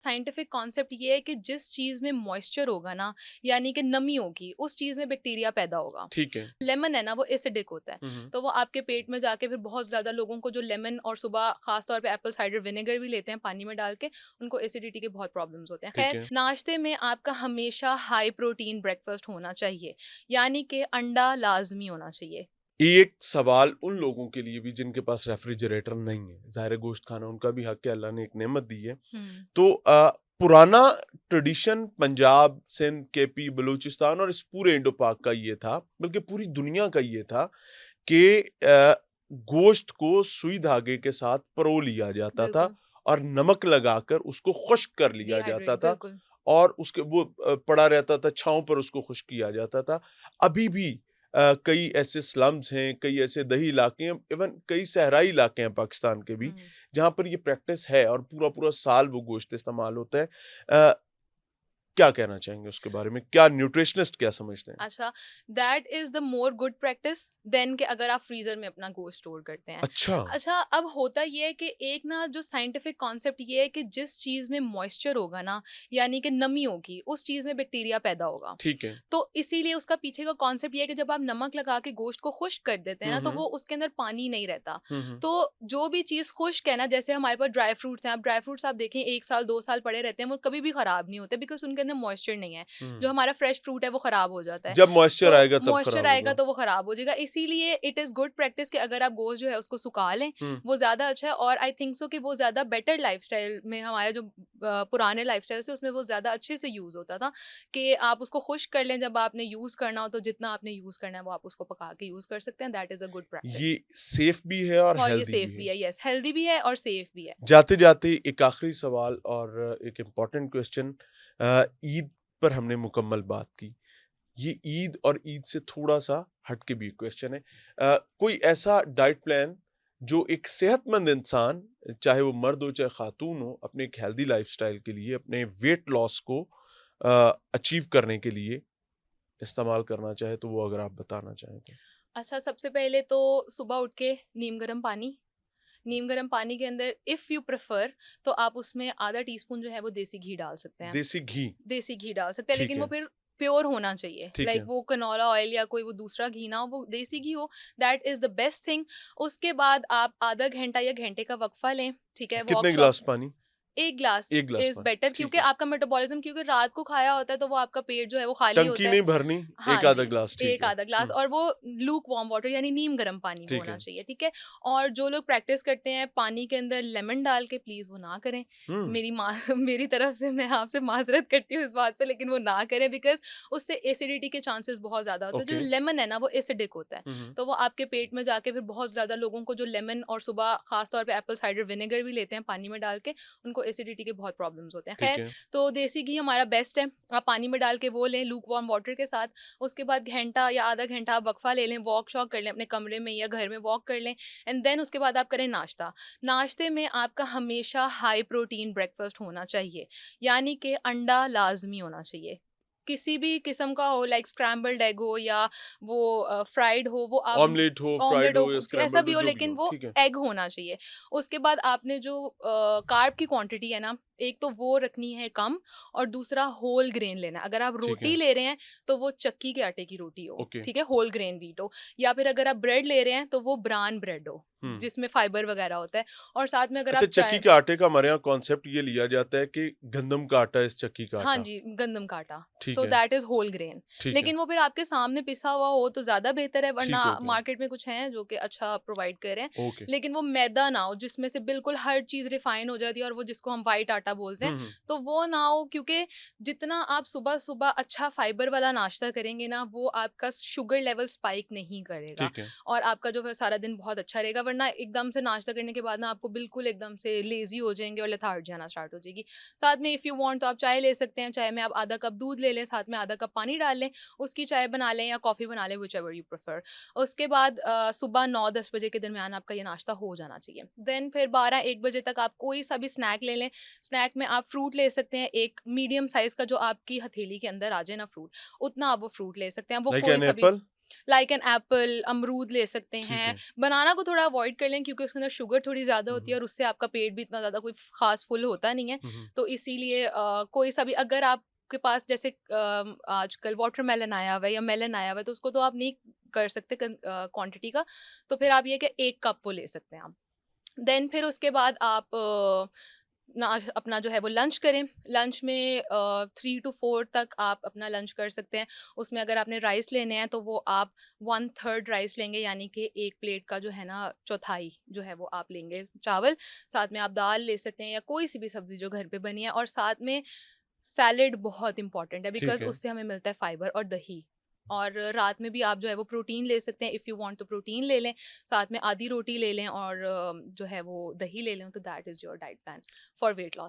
Scientific concept ये है कि जिस चीज में मॉइस्चर होगा ना, यानी कि नमी होगी, उस चीज में बैक्टीरिया पैदा होगा। ठीक है। लेमन है ना, वो एसिडिक होता है। हम्म। तो वो आपके पेट में जाके फिर बहुत ज्यादा लोगों को जो लेमन और सुबह खास तौर पे एप्पल साइडर विनेगर भी लेते हैं पानी में डाल के, उनको एसिडिटी के बहुत प्रॉब्लम्स होते हैं। ठीक खैर, है। नाश्ते में आपका हमेशा हाई प्रोटीन ब्रेकफास्ट होना चाहिए, यानी कि अंडा लाजमी होना चाहिए। एक सवाल उन लोगों के लिए भी जिनके पास रेफ्रिजरेटर नहीं है, ज़ाहिर है गोश्त खाना उनका भी हक है, अल्लाह ने एक नेमत दी है। हम्म। तो पुराना ट्रेडिशन पंजाब, सिंध, केपी, बलूचिस्तान और इस पूरे इंडो पाक का ये था, बल्कि पूरी दुनिया का ये था कि गोश्त को सुई धागे के साथ परो लिया जाता था बिल्कुल। और नमक लगाकर उसको खुश्क कर लिया जाता डिहाइड्रेट, था बिल्कुल। और उसके वो पड़ा रहता था, छाँव पर उसको खुश्क किया जाता था। अभी भी कई ऐसे स्लम्स हैं, कई ऐसे दही इलाके हैं, इवन कई सहराई इलाके हैं पाकिस्तान के भी, हम्म। जहाँ पर ये प्रैक्टिस है और पूरा-पूरा साल वो गोश्त इस्तेमाल होता है। अ, क्या कहना चाहेंगे उसके बारे में? क्या न्यूट्रिशनिस्ट क्या समझते हैं? अच्छा, that is the more good practice then कि अगर आप फ्रीज़र में अपना गोश्त स्टोर करते हैं। अच्छा, अच्छा, अब होता ये है कि एक ना जो साइंटिफिक कॉन्सेप्ट ये है कि जिस चीज़ में मॉइस्चर होगा ना, यानी कि नमी होगी, उस चीज़ में बैक्टीरिया पैदा होगा। ठीक है। तो इसीलिए उसका पीछे का कॉन्सेप्ट ये है कि जब आप नमक लगा के गोश्त को खुश्क कर देते हैं हुँ, ना, तो हुँ। वो उसके अंदर पानी नहीं रहता। हुँ, हुँ। तो जो भी चीज़ खुश्क है ना, जैसे हमारे पास ड्राई फ्रूट्स हैं, आप ड्राई फ्रूट्स आप देखें 1 साल 2 साल पड़े रहते हैं, वो कभी भी खराब नहीं होते बिकॉज़ उनके अंदर मॉइस्चर नहीं है। जो हुँ। हमारा फ्रेश फ्रूट है वो खराब हो जाता है। जब मॉइस्चर तो आएगा तब मॉइस्चर खराब आएगा होगा। तो वो खराब हो जाएगा। इसीलिए इट इज़ गुड प्रैक्टिस कि अगर आप गोश्त जो है उसको सुखा लें, हुँ। वो ज़्यादा अच्छा है। और आई थिंक सो कि वो ज़्यादा बेटर लाइफ़स्टाइल में हमारे जो पुराने लाइफ़स्टाइल से उसमें वो ज़्यादा अच्छे से यूज़ होता था कि आप उसको खुश्क कर लें जब आपने यूज़ करना हो, तो जितना आपने यूज़ करना है वो आप उसको पका के यूज़ कर सकते हैं। दैट इज़ अ गुड ये प्रैक्टिस। सेफ भी है और और ये हेल्दी सेफ भी भी है। है, येस, हेल्दी भी है और सेफ भी है। जाते-जाते एक आखिरी सवाल और एक इम्पोर्टेंट क्वेश्चन। ईद पर हमने मुकम्मल बात की। ये ईद और ईद से थोड़ा-सा हट के भी क्वेश्चन है। कोई ऐसा डाइट प्लान जो एक सेहतमंद इंसान, चाहे वो मर्द हो चाहे खातून हो, अपने एक हेल्दी लाइफ़स्टाइल के लिए, अपने वेट लॉस को अचीव करने के लिए इस्तेमाल करना चाहे, तो वो अगर आप बताना चाहें तो? अच्छा, सबसे पहले तो सुबह उठ के नीम गर्म पानी, नीम गर्म पानी के अंदर इफ़ यू प्रेफर तो आप उसमें आधा टीस्पून जो है वो देसी घी डाल सकते हैं। देसी घी, देसी घी डाल सकते हैं, ठीक लेकिन वो है, फिर प्योर होना चाहिए, ठीक लाइक है। वो कनोला ऑयल या कोई वो दूसरा घी ना हो, वो देसी घी हो। That is the best thing. उसके बाद आप आधा घंटा या घंटे का वक्फा लें, ठीक है, वॉक कितने शॉक। गिलास पानी? 1 ग्लास 1 गिलास इज़ पानी, बेटर, ठीक क्योंकि है। आपका मेटाबॉलिज़्म, क्योंकि रात को खाया होता है तो वो आपका पेट जो है वो खाली टंकी होता है। नहीं भरनी, हाँ 1 आधा जी, ग्लास, ठीक 1 है। आधा ग्लास, हुँ, और वो लूक वार्म वाटर यानी नीम गर्म पानी वो ठीक होना है। चाहिए, ठीक है? और जो लोग प्रैक्टिस करते हैं पानी के अंदर लेमन डाल के, प्लीज़ वो ना करें। हुँ, मेरी माँ मेरी तरफ से मैं आपसे माज़रत करती हूँ इस बात पे, लेकिन वो ना करें बिकॉज़ उससे एसिडिटी के चांसेस बहुत ज़्यादा होते हैं। जो ओके। लेमन है ना वो एसिडिक होता है। हुँ, हुँ। तो वो आपके पेट में जाके फिर बहुत ज़्यादा लोगों को जो लेमन और सुबह ख़ास तौर पे एप्पल साइडर विनेगर भी लेते हैं पानी में डाल के, उनको एसिडिटी के बहुत प्रॉब्लम्स होते हैं। ठीक ख़ैर, है। तो देसी घी हमारा बेस्ट है। आप पानी में डाल के वो लें लूक वार्म वाटर के साथ। उसके बाद घंटा या आधा घंटा आप वक़फ़ा ले लें, वॉक शॉक कर लें, अपने कमरे में या घर में वॉक कर लें, एंड देन उसके बाद आप करें नाश्ता। नाश्ते में आपका हमेशा हाई प्रोटीन ब्रेकफ़ास्ट होना चाहिए, यानी कि अंडा लाज़मी होना चाहिए। किसी भी किस्म का हो, लाइक स्क्रैम्बल्ड एग हो या वो फ्राइड हो, वो आप ऑमलेट हो, ऑमलेट फ्राइड हो, हो या कैसा स्क्रैम्बल्ड भी हो, हो, जो भी लेकिन हो, वो ठीक है। एग होना चाहिए। उसके बाद आपने जो कार्ब की क्वांटिटी है ना, एक तो वो रखनी है कम, और दूसरा होल ग्रेन लेना है। अगर आप ठीक रोटी है, ले रहे हैं तो वो चक्की के आटे की रोटी हो, ओके। ठीक है, होल ग्रेन व्हीट हो। या फिर अगर आप ब्रेड ले रहे हैं तो वो ब्राउन ब्रेड हो, हुँ। जिसमें फाइबर वगैरह होता है। और साथ में अगर अच्छा, आप चक्की चाय। के आटे का हमारे यहाँ कॉन्सेप्ट ये लिया जाता है कि गंदम का आटा इस चक्की का हाँ आटा। जी, गंदम का आटा, ठीक तो है, दैट इज़ होल ग्रेन। ठीक है। लेकिन वो फिर आपके सामने पिसा हुआ हो तो ज़्यादा बेहतर है, वरना ठीक हो गया। मार्केट में कुछ हैं जो कि अच्छा प्रोवाइड कर रहे हैं। ओके। लेकिन वो मैदा ना हो जिसमें से बिल्कुल हर चीज़ रिफाइन हो जाती है, और वो जिसको हम व्हाइट आटा बोलते हैं, हुँ, हुँ। तो वो ना हो, क्योंकि जितना आप सुबह-सुबह अच्छा फाइबर वाला नाश्ता करेंगे ना, वो आपका शुगर लेवल स्पाइक नहीं करेगा, ठीक है। और आपका जो है सारा दिन बहुत अच्छा रहेगा। वरना एकदम से नाश्ता करने के बाद ना आपको बिल्कुल एकदम से लेज़ी हो जाएँगे और लेथार्जी आना स्टार्ट हो जाएगी। साथ में इफ़ यू वांट तो आप चाय ले सकते हैं, चाय में आप आधा कप दूध ले लें, साथ में आधा कप पानी डाल लें, उसकी चाय बना लें या कॉफ़ी बना लें, व्हिचएवर यू प्रेफर। उसके बाद सुबह 9-10 बजे के दरमियान आपका ये नाश्ता हो जाना चाहिए। देन फिर 12-1 बजे तक आप कोई सा भी स्नैक ले लें। स्नैक में आप फ्रूट ले सकते हैं, एक मीडियम साइज़ का जो आपकी हथेली के अंदर आ जाए ना फ्रूट, उतना आप वो फ्रूट ले सकते हैं। वो लाइक कोई एन सा भी, एप्पल? लाइक एन एप्पल, अमरूद ले सकते ठीक हैं। है। बनाना को थोड़ा अवॉइड कर लें क्योंकि उसके अंदर शुगर थोड़ी ज़्यादा हुँ, होती है हुँ। और उससे आपका पेट भी इतना ज़्यादा कोई ख़ास फुल होता नहीं है। हुँ, हुँ। तो इसीलिए कोई सा भी अगर आपके पास जैसे आजकल वाटरमेलन आया हुआ है या मेलन आया हुआ है तो उसको तो आप नहीं कर सकते क्वांटिटी का, तो फिर आप ये कि 1 कप वो ले सकते हैं आप। देन फिर उसके बाद आप ना अपना जो है वो लंच करें। लंच में 3 टू 4 तक आप अपना लंच कर सकते हैं। उसमें अगर आपने राइस लेने हैं तो वो आप 1/3 राइस लेंगे, यानी कि 1 प्लेट का जो है ना चौथाई जो है वो आप लेंगे चावल। साथ में आप दाल ले सकते हैं या कोई सी भी सब्ज़ी जो घर पे बनी है, और साथ में सैलेड बहुत इम्पोर्टेंट है ठीक बिकॉज़ है। उससे हमें मिलता है फाइबर और दही। और रात में भी आप जो है वो प्रोटीन ले सकते हैं, इफ़ यू वांट तो प्रोटीन ले लें, साथ में आधी रोटी ले लें और जो है वो दही ले लें, तो that is your diet plan for weight loss.